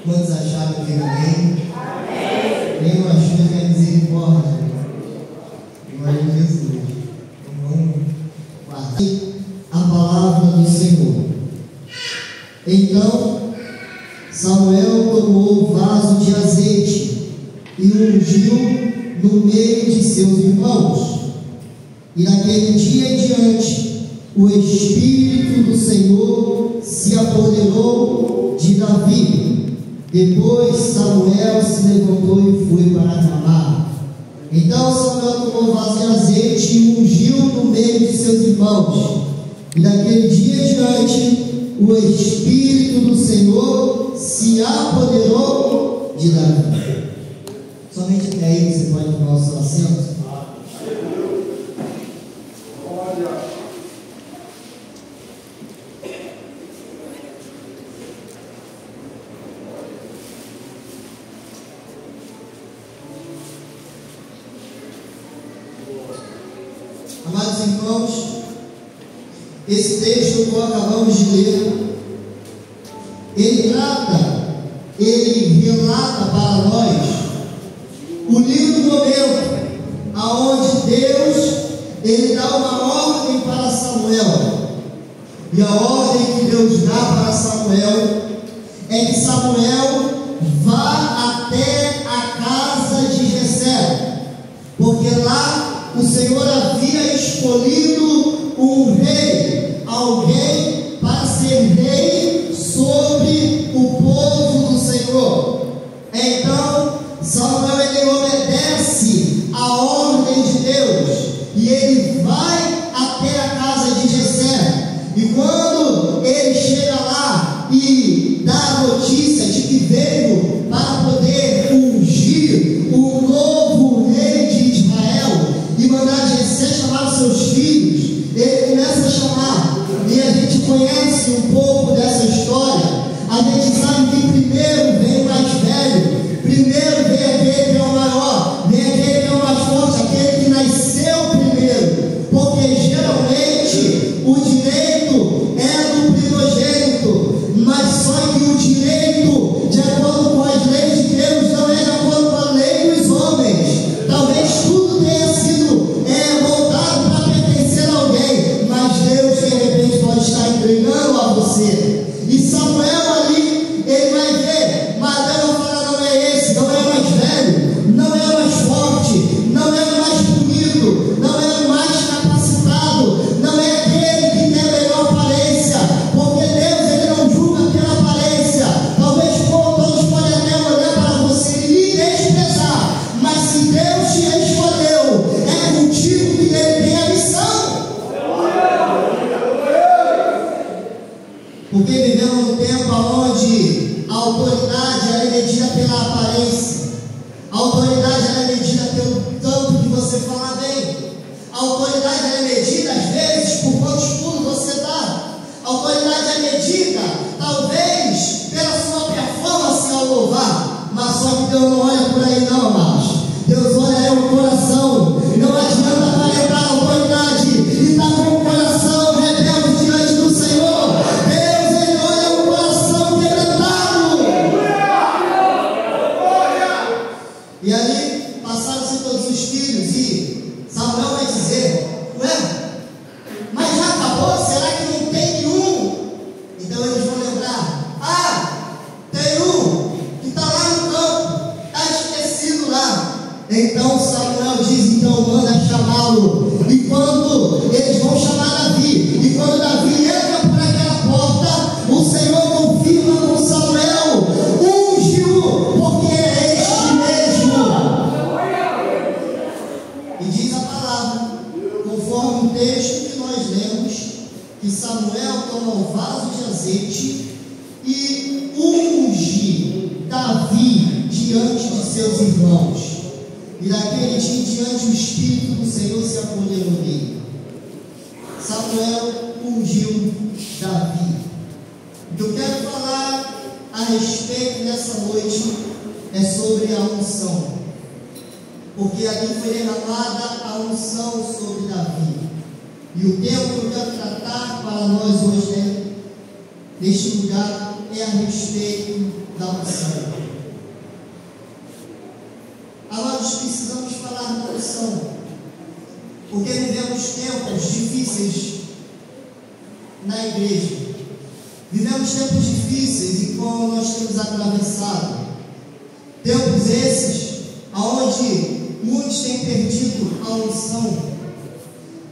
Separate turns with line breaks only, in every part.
Quantos acharam que era amém? Quem não achou que é misericórdia? Glória a Jesus. Vamos guardar a palavra do Senhor. Então Samuel tomou o vaso de azeite e ungiu no meio de seus irmãos. E naquele dia em diante, o Espírito do Senhor se apoderou de Davi. Depois Samuel se levantou e foi para Ramá. Então Samuel tomou o vaso de azeite e ungiu no meio de seus irmãos. E naquele dia em diante, o Espírito do Senhor se apoderou de Davi. Somente até aí você pode tomar o seu assento. Amados irmãos, esse texto que acabamos de ler, ele relata para nós o lindo momento aonde Deus ele dá uma ordem para Samuel. E a ordem que Deus dá para Samuel é que Samuel vá até a casa de Jessé, porque lá o Senhor havia escolhido um rei, alguém para ser rei sobre o povo do Senhor. Então Samuel ele obedece a ordem de Deus e ele vai até a casa de Jessé. E quando ele chega lá e dá a notícia de que veio para poder ungir o novo rei de Israel e mandar Jessé chamar seus filhos, ele começa a chamar. E a gente conhece um pouco dessa história. A gente sabe que primeiro vem o mais velho, primeiro vem aquele que é o maior, vem aquele que é o mais forte, aquele que nasceu primeiro, porque geralmente o direito é do primogênito, mas só que o direito, de acordo com as leis de Deus, não é de acordo com a lei dos homens. Talvez tudo tenha sido voltado para pertencer a alguém, mas Deus de repente pode estar entregando a você. E Samuel ali, ele vai ver, mas Deus vai falar: não é esse, não é o mais velho, não é o mais forte, não é o mais bonito, não é o mais capacitado, não é aquele que tem a melhor aparência, porque Deus ele não julga pela aparência. Talvez todos podem até olhar para você e lhe desprezar, mas se Deus te escolheu, é contigo que ele tem a missão. Porque vivemos num tempo onde a autoridade é medida pela aparência, a autoridade é medida pelo tanto que você fala bem, a autoridade é medida às vezes por quantos pulos você dá, a autoridade é medida talvez pela sua performance ao louvar, mas só que Deus não olha por aí não, amados. Deus olha o coração. Não adianta aparentar a autoridade e estar com o coração rebelde diante do Senhor. Deus ele olha o coração quebrantado. E ali passaram-se todos os filhos e Samuel vai dizer: ué, mas já acabou? Será que não tem nenhum? Então eles vão lembrar: ah, tem um que está lá no campo, está esquecido lá. Então Samuel diz: então manda chamá-lo. E quando eles vão chamar Davi, e quando Davi entra por aquela porta, o Senhor confirma com Samuel: unge-o, porque é este mesmo. E diz a palavra, conforme o texto que nós lemos, que Samuel toma o vaso de azeite e unge Davi diante de seus irmãos. E daquele dia em diante o Espírito do Senhor se apoderou dele. Samuel ungiu Davi. O que eu quero falar a respeito nessa noite é sobre a unção, porque ali foi derramada a unção sobre Davi. E o tema que eu quero tratar para nós hoje, neste lugar, é a respeito da unção. Nós precisamos falar da unção, porque vivemos tempos difíceis na igreja. Vivemos tempos difíceis e como nós temos atravessado. Tempos esses onde muitos têm perdido a unção.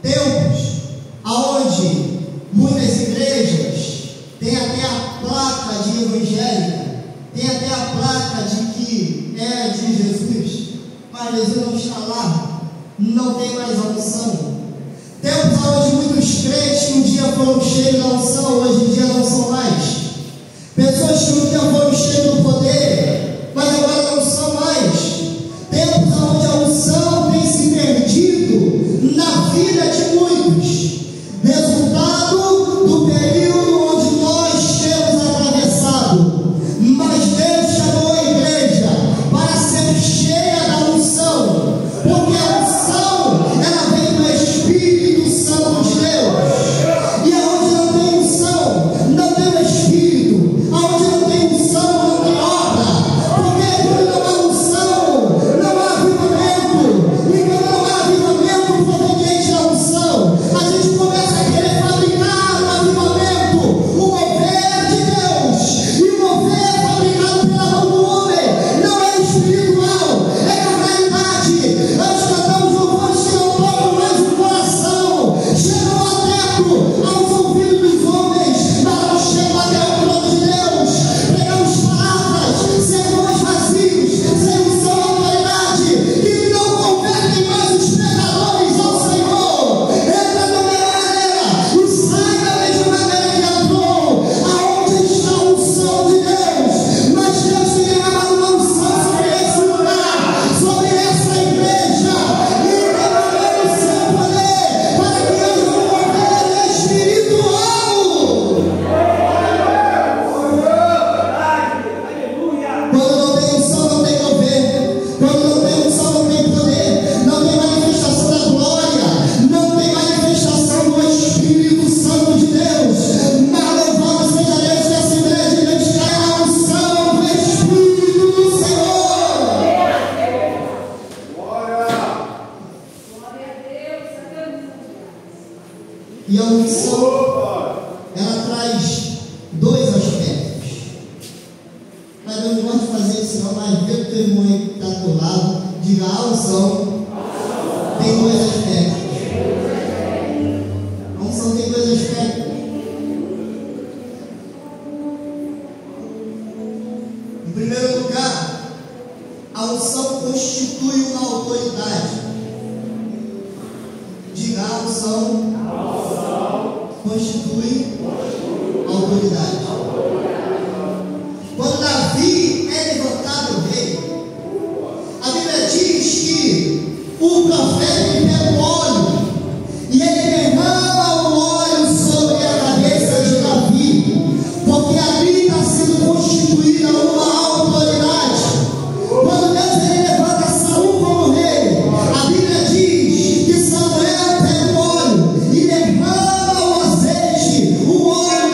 Tempos onde muitas igrejas têm até a placa de evangélica, tem até a placa de que é de Jesus, mas Jesus não está lá, não tem mais a unção. Tempos onde muitos crentes que um dia foram cheios da unção, hoje em dia não são mais. Pessoas que um dia foram cheios do poder, mas agora não são mais. Tempos onde a unção tem se perdido na vida de muitos. Resultado do período onde nós temos atravessado. Mas Deus chamou a igreja para ser cheia da unção, porque a unção, ela vem do Espírito Santo de Deus. E aonde não tem unção, não tem o Espírito. Aonde não tem unção, não tem obra. Porque quando não há unção, não há avivamento. E quando não há avivamento proveniente da unção, a gente começa a querer fabricar no avivamento o mover de Deus. E o mover fabricado pela mão do homem não é espiritual, é carnalidade. Nós cantamos louvores que não tocam mais o coração, chegam a teto aos ouvidos dos homens, mas não chegam até o trono de Deus. Pregamos palavras, sermões vazios, sem unção e autoridade, que não convertem mais os pecadores ao Senhor. Entra da mesma maneira e sai da mesma maneira que entrou. Aonde está a unção de Deus? Mas Deus tem derramado uma unção sobre esse lugar, sobre essa igreja, e derramando o seu poder para que haja um mover espiritual. Quando não tem unção, não tem mover. Quando não tem unção, não tem poder. Não tem manifestação da glória. Não tem manifestação do Espírito Santo de Deus. Mas louvado seja Deus que essa igreja identifica a unção do Espírito do Senhor. E a unção, ela traz dois aspectos. Mas eu não gosto de fazer isso não, mas vê o teu irmão aí que está do teu lado, diga: a unção tem dois aspectos. A unção tem dois aspectos. Em primeiro lugar, a unção constitui uma autoridade. Diga: a unção constitui autoridade. Quando Davi é levantado rei, a Bíblia diz que o profeta pega o óleo e ele derrama o óleo sobre a cabeça de Davi, porque ali está sendo constituída uma autoridade. Quando Deus ele levanta Saul como rei, a Bíblia diz que Samuel pega o óleo e derrama o azeite, o óleo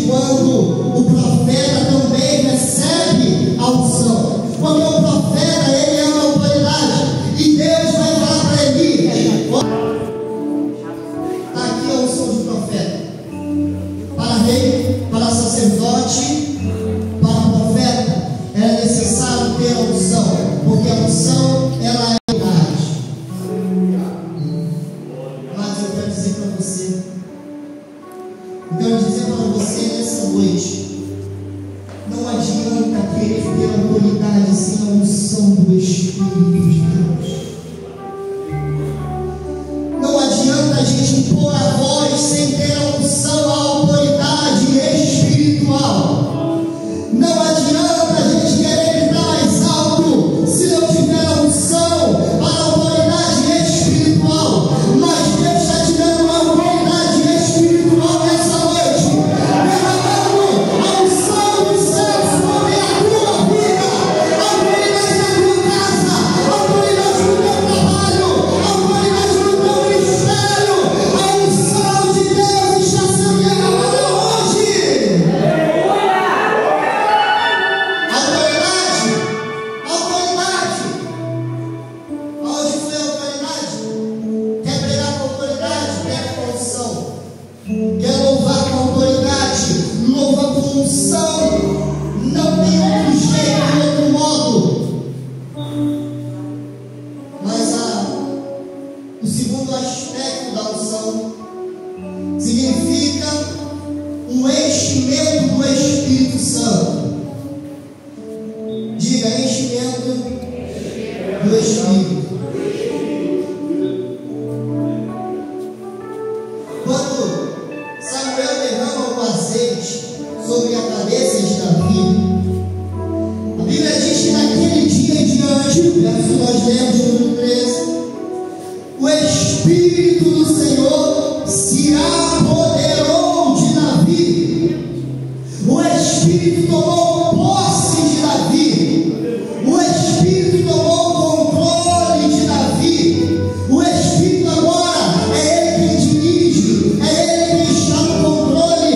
quando o profeta também recebe a unção. Porque o profeta, ele é uma autoridade. E Deus vai falar para ele: aqui a unção de profeta. Para rei, para sacerdote, para profeta, é necessário ter a unção. Porque a unção, ela é autoridade. Mas eu quero dizer para você, nessa noite, não adianta querer ter autoridade sem a unção do Espírito de Deus. Não adianta a gente pôr a voz sem ter a unção, a autoridade espiritual. Não adianta a gente querer gritar mais alto se não tiver a unção, a autoridade espiritual. Mas Deus está te dando uma autoridade espiritual nessa noite. A unção dos céus sobre a tua vida, a autoridade na tua casa, a autoridade no teu trabalho, a autoridade no teu ministério. A unção de Deus está sendo derramada hoje. Autoridade. Aonde foi a autoridade? Quer pregar com autoridade? Prega com unção. Quer louvar com autoridade? Louva com unção. Não tem outro jeito, outro modo. Mas o segundo aspecto da unção significa um enchimento do Espírito Santo. Diga: enchimento do Espírito. Quando Samuel derrama o azeite sobre a cabeça de Davi, a Bíblia diz que naquele dia em diante, verso nós lemos no 13, o Espírito do Senhor se apoderou de Davi. O Espírito tomou posse de Davi. O Espírito tomou controle de Davi. O Espírito agora é ele quem dirige, é ele quem está no controle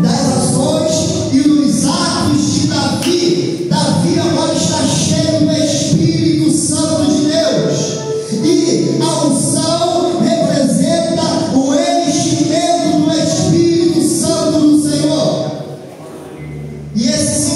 das ações e dos atos de Davi. Davi agora está cheio do Espírito Santo de Deus. E a unção representa o enchimento do Espírito Santo do Senhor. E esse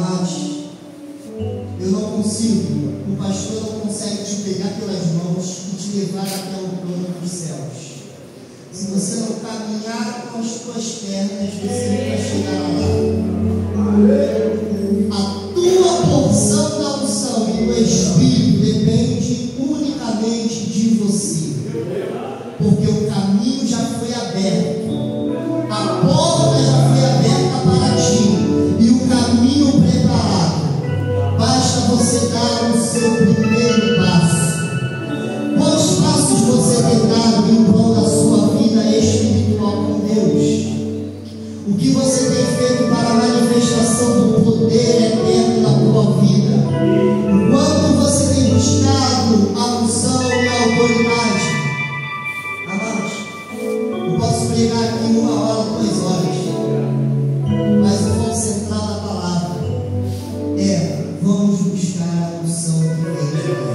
Amados, eu não consigo, o pastor não consegue te pegar pelas mãos e te levar até o trono dos céus. Se você não caminhar com as tuas pernas, você nunca chegará lá. A tua porção da unção e do Espírito depende unicamente de você, porque o caminho já foi aberto, a porta já foi aberta para ti e o caminho preparado. Basta você dar o seu primeiro passo. Quantos passos você tem dado em prol da sua vida espiritual com Deus? O que você tem feito para a manifestação do poder eterno na tua vida? O quanto você tem buscado a unção e a autoridade? Amados, eu posso pregar aqui 1 hora, 2 horas, mas o ponto central da palavra é: vamos buscar a unção que vem de Deus.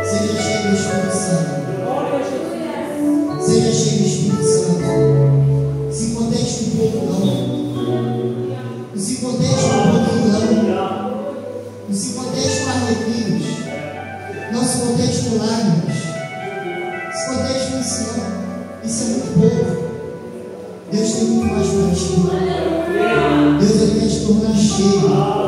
Seja cheio do Espírito Santo. Seja cheio do Espírito Santo. Se contente com pouco, não. Não se contente com pouquinho, não. Não se contente com arrepios. Não se contente com lágrimas. Se contente com isso, não. Isso é muito pouco. Deus tem muito mais para ti. Deus, Ele quer te tornar cheio.